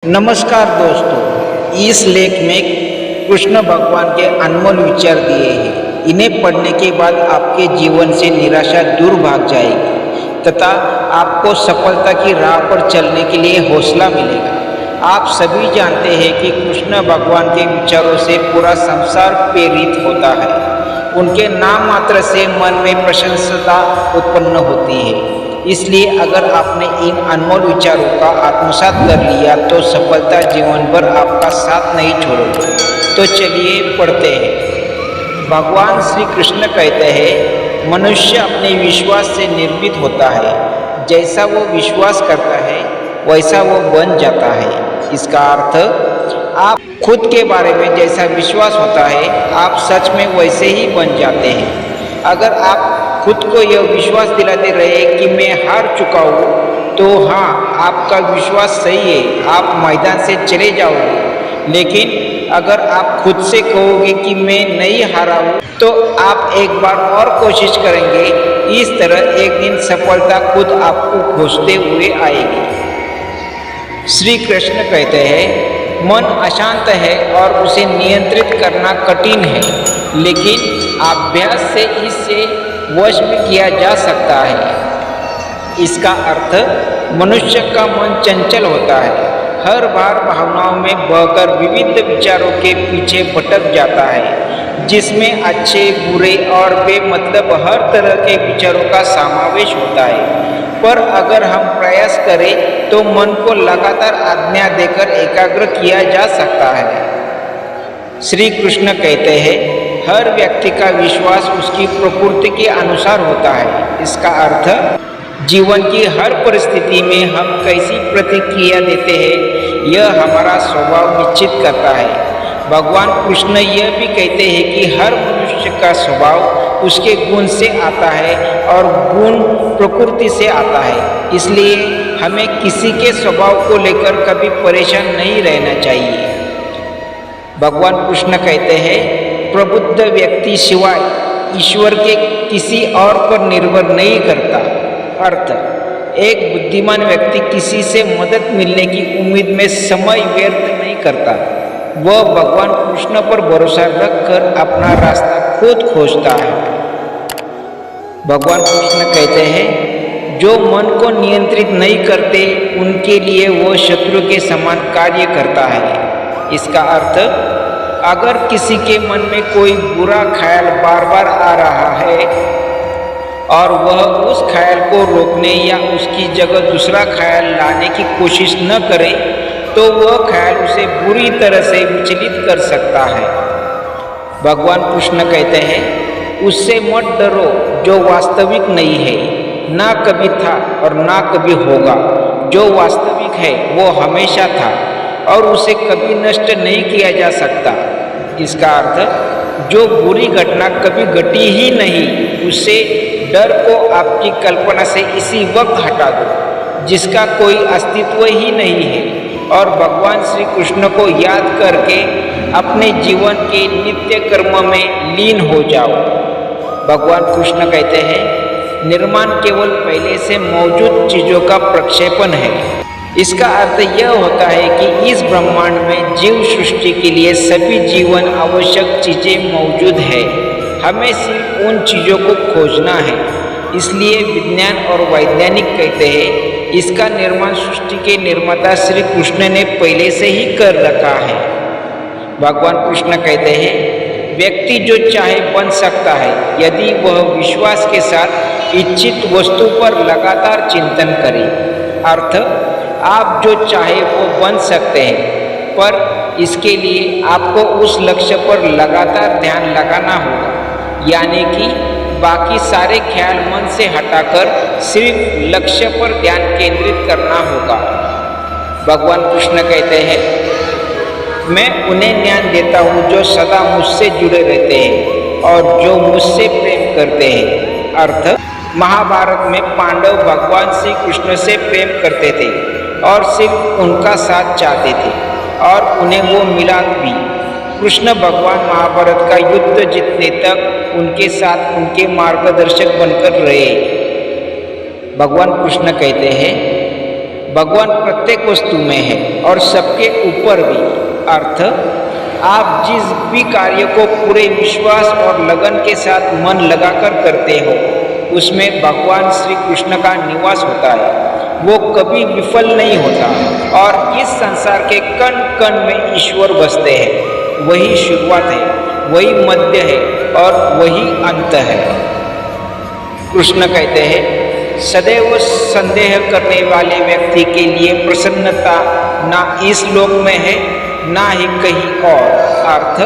नमस्कार दोस्तों, इस लेख में कृष्ण भगवान के अनमोल विचार दिए हैं। इन्हें पढ़ने के बाद आपके जीवन से निराशा दूर भाग जाएगी तथा आपको सफलता की राह पर चलने के लिए हौसला मिलेगा। आप सभी जानते हैं कि कृष्ण भगवान के विचारों से पूरा संसार प्रेरित होता है। उनके नाम मात्र से मन में प्रशंसता उत्पन्न होती है। इसलिए अगर आपने इन अनमोल विचारों का आत्मसात कर लिया तो सफलता जीवन भर आपका साथ नहीं छोड़ेगी। तो चलिए पढ़ते हैं। भगवान श्री कृष्ण कहते हैं, मनुष्य अपने विश्वास से निर्मित होता है। जैसा वो विश्वास करता है वैसा वो बन जाता है। इसका अर्थ, आप खुद के बारे में जैसा विश्वास होता है आप सच में वैसे ही बन जाते हैं। अगर आप खुद को यह विश्वास दिलाते रहे कि मैं हार चुका हूँ, तो हाँ, आपका विश्वास सही है, आप मैदान से चले जाओगे। लेकिन अगर आप खुद से कहोगे कि मैं नहीं हारा हूँ, तो आप एक बार और कोशिश करेंगे। इस तरह एक दिन सफलता खुद आपको खोजते हुए आएगी। श्री कृष्ण कहते हैं, मन अशांत है और उसे नियंत्रित करना कठिन है, लेकिन अभ्यास से इसे वश में किया जा सकता है। इसका अर्थ, मनुष्य का मन चंचल होता है, हर बार भावनाओं में बहकर विविध विचारों के पीछे भटक जाता है, जिसमें अच्छे, बुरे और बेमतलब हर तरह के विचारों का समावेश होता है। पर अगर हम प्रयास करें तो मन को लगातार आज्ञा देकर एकाग्र किया जा सकता है। श्री कृष्ण कहते हैं, हर व्यक्ति का विश्वास उसकी प्रकृति के अनुसार होता है। इसका अर्थ, जीवन की हर परिस्थिति में हम कैसी प्रतिक्रिया देते हैं यह हमारा स्वभाव निश्चित करता है। भगवान कृष्ण यह भी कहते हैं कि हर मनुष्य का स्वभाव उसके गुण से आता है और गुण प्रकृति से आता है। इसलिए हमें किसी के स्वभाव को लेकर कभी परेशान नहीं रहना चाहिए। भगवान कृष्ण कहते हैं, प्रबुद्ध व्यक्ति सिवाय ईश्वर के किसी और पर निर्भर नहीं करता। अर्थ, एक बुद्धिमान व्यक्ति किसी से मदद मिलने की उम्मीद में समय व्यर्थ नहीं करता। वह भगवान कृष्ण पर भरोसा रखकर अपना रास्ता खुद खोजता है। भगवान कृष्ण कहते हैं, जो मन को नियंत्रित नहीं करते उनके लिए वह शत्रु के समान कार्य करता है। इसका अर्थ, अगर किसी के मन में कोई बुरा ख्याल बार बार आ रहा है और वह उस ख्याल को रोकने या उसकी जगह दूसरा ख्याल लाने की कोशिश न करे, तो वह ख्याल उसे बुरी तरह से विचलित कर सकता है। भगवान कृष्ण कहते हैं, उससे मत डरो जो वास्तविक नहीं है, ना कभी था और ना कभी होगा। जो वास्तविक है वो हमेशा था और उसे कभी नष्ट नहीं किया जा सकता। इसका अर्थ, जो बुरी घटना कभी घटी ही नहीं, उससे डर को आपकी कल्पना से इसी वक्त हटा दो, जिसका कोई अस्तित्व ही नहीं है, और भगवान श्री कृष्ण को याद करके अपने जीवन के नित्य कर्म में लीन हो जाओ। भगवान कृष्ण कहते हैं, निर्माण केवल पहले से मौजूद चीज़ों का प्रक्षेपण है। इसका अर्थ यह होता है कि इस ब्रह्मांड में जीव सृष्टि के लिए सभी जीवन आवश्यक चीज़ें मौजूद है। हमें सिर्फ उन चीज़ों को खोजना है। इसलिए विज्ञान और वैज्ञानिक कहते हैं, इसका निर्माण सृष्टि के निर्माता श्री कृष्ण ने पहले से ही कर रखा है। भगवान कृष्ण कहते हैं, व्यक्ति जो चाहे बन सकता है यदि वह विश्वास के साथ इच्छित वस्तु पर लगातार चिंतन करे। अर्थ, आप जो चाहे वो बन सकते हैं, पर इसके लिए आपको उस लक्ष्य पर लगातार ध्यान लगाना होगा। यानी कि बाकी सारे ख्याल मन से हटाकर सिर्फ लक्ष्य पर ध्यान केंद्रित करना होगा। भगवान कृष्ण कहते हैं, मैं उन्हें ज्ञान देता हूँ जो सदा मुझसे जुड़े रहते हैं और जो मुझसे प्रेम करते हैं। अर्थ, महाभारत में पांडव भगवान श्री कृष्ण से प्रेम करते थे और सिर्फ उनका साथ चाहते थे और उन्हें वो मिला भी। कृष्ण भगवान महाभारत का युद्ध जीतने तक उनके साथ उनके मार्गदर्शक बनकर रहे। भगवान कृष्ण कहते हैं, भगवान प्रत्येक वस्तु में है और सबके ऊपर भी। अर्थ, आप जिस भी कार्य को पूरे विश्वास और लगन के साथ मन लगाकर करते हो उसमें भगवान श्री कृष्ण का निवास होता है। वो कभी विफल नहीं होता और इस संसार के कण कण में ईश्वर बसते हैं। वही शुरुआत है, वही मध्य है और वही अंत है। कृष्ण कहते हैं, सदैव संदेह करने वाले व्यक्ति के लिए प्रसन्नता ना इस लोक में है ना ही कहीं और। अर्थ,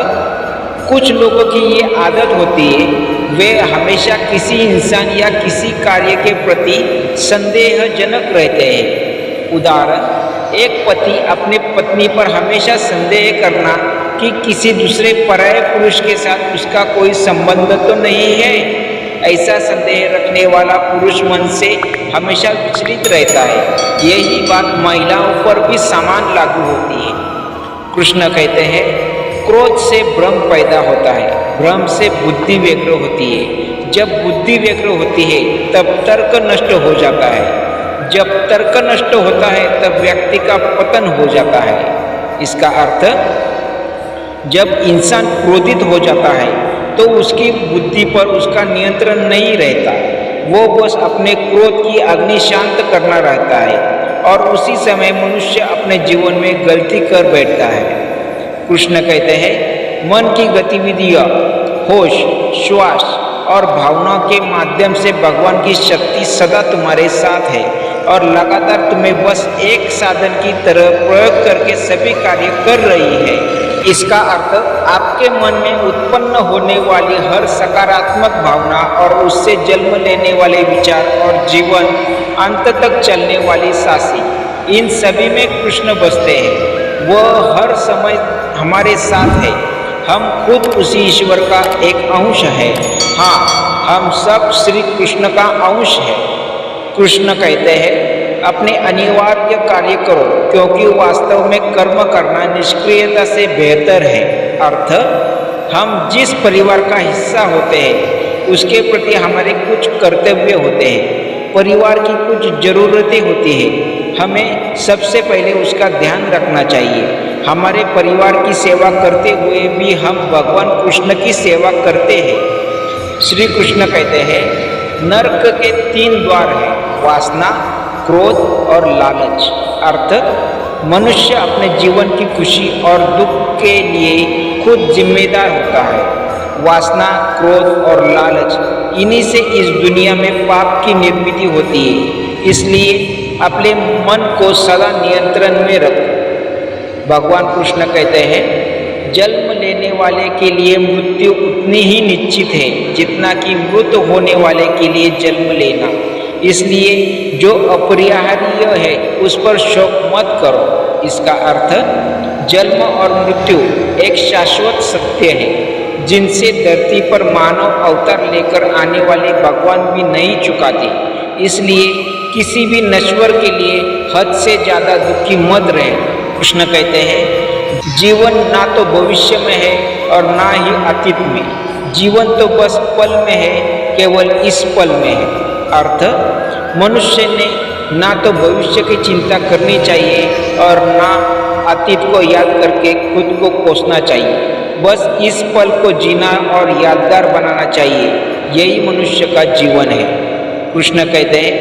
कुछ लोगों की ये आदत होती है, वे हमेशा किसी इंसान या किसी कार्य के प्रति संदेहजनक रहते हैं। उदाहरण, एक पति अपने पत्नी पर हमेशा संदेह करना कि किसी दूसरे पराये पुरुष के साथ उसका कोई संबंध तो नहीं है। ऐसा संदेह रखने वाला पुरुष मन से हमेशा विचलित रहता है। यही बात महिलाओं पर भी समान लागू होती है। कृष्ण कहते हैं, क्रोध से भ्रम पैदा होता है, भ्रम से बुद्धि व्यग्र होती है। जब बुद्धि व्यग्र होती है तब तर्क नष्ट हो जाता है। जब तर्क नष्ट होता है तब व्यक्ति का पतन हो जाता है। इसका अर्थ, जब इंसान क्रोधित हो जाता है तो उसकी बुद्धि पर उसका नियंत्रण नहीं रहता। वो बस अपने क्रोध की अग्नि शांत करना रहता है और उसी समय मनुष्य अपने जीवन में गलती कर बैठता है। कृष्ण कहते हैं, मन की गतिविधियाँ, होश, श्वास और भावनाओं के माध्यम से भगवान की शक्ति सदा तुम्हारे साथ है और लगातार तुम्हें बस एक साधन की तरह प्रयोग करके सभी कार्य कर रही है। इसका अर्थ, आपके मन में उत्पन्न होने वाली हर सकारात्मक भावना और उससे जन्म लेने वाले विचार और जीवन अंत तक चलने वाली सांसें, इन सभी में कृष्ण बसते हैं। वह हर समय हमारे साथ है। हम खुद उसी ईश्वर का एक अंश है। हाँ, हम सब श्री कृष्ण का अंश है। कृष्ण कहते हैं, अपने अनिवार्य कार्य करो क्योंकि वास्तव में कर्म करना निष्क्रियता से बेहतर है। अर्थ, हम जिस परिवार का हिस्सा होते हैं उसके प्रति हमारे कुछ कर्तव्य होते हैं। परिवार की कुछ ज़रूरतें होती हैं, हमें सबसे पहले उसका ध्यान रखना चाहिए। हमारे परिवार की सेवा करते हुए भी हम भगवान कृष्ण की सेवा करते हैं। श्री कृष्ण कहते हैं, नरक के 3 द्वार हैं, वासना, क्रोध और लालच। अर्थ, मनुष्य अपने जीवन की खुशी और दुख के लिए खुद जिम्मेदार होता है। वासना, क्रोध और लालच, इन्हीं से इस दुनिया में पाप की निर्मिति होती है। इसलिए अपने मन को सदा नियंत्रण में रखो। भगवान कृष्ण कहते हैं, जन्म लेने वाले के लिए मृत्यु उतनी ही निश्चित है जितना कि मृत होने वाले के लिए जन्म लेना। इसलिए जो अपरिहार्य है उस पर शोक मत करो। इसका अर्थ, जन्म और मृत्यु एक शाश्वत सत्य है जिनसे धरती पर मानव अवतार लेकर आने वाले भगवान भी नहीं चुकाते। इसलिए किसी भी नश्वर के लिए हद से ज़्यादा दुखी मत रहे। कृष्ण कहते हैं, जीवन ना तो भविष्य में है और ना ही अतीत में। जीवन तो बस पल में है, केवल इस पल में है। अर्थ, मनुष्य ने ना तो भविष्य की चिंता करनी चाहिए और ना अतीत को याद करके खुद को कोसना चाहिए। बस इस पल को जीना और यादगार बनाना चाहिए। यही मनुष्य का जीवन है। कृष्ण कहते हैं,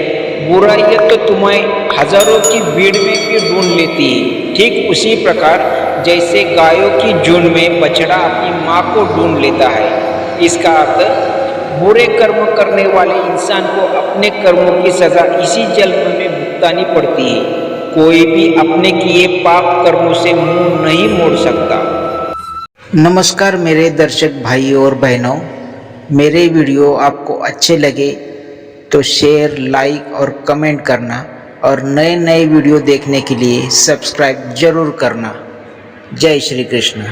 बुराइयाँ तो तुम्हें हजारों की भीड़ में भी ढूंढ लेती है, ठीक उसी प्रकार जैसे गायों की झुंड में बछड़ा अपनी माँ को ढूंढ लेता है। इसका अर्थ, बुरे कर्म करने वाले इंसान को अपने कर्मों की सजा इसी जन्म में भुगतानी पड़ती है। कोई भी अपने किए पाप कर्मों से मुंह नहीं मोड़ सकता। नमस्कार मेरे दर्शक भाइयों और बहनों, मेरे वीडियो आपको अच्छे लगे तो शेयर, लाइक और कमेंट करना और नए नए वीडियो देखने के लिए सब्सक्राइब जरूर करना। जय श्री कृष्ण।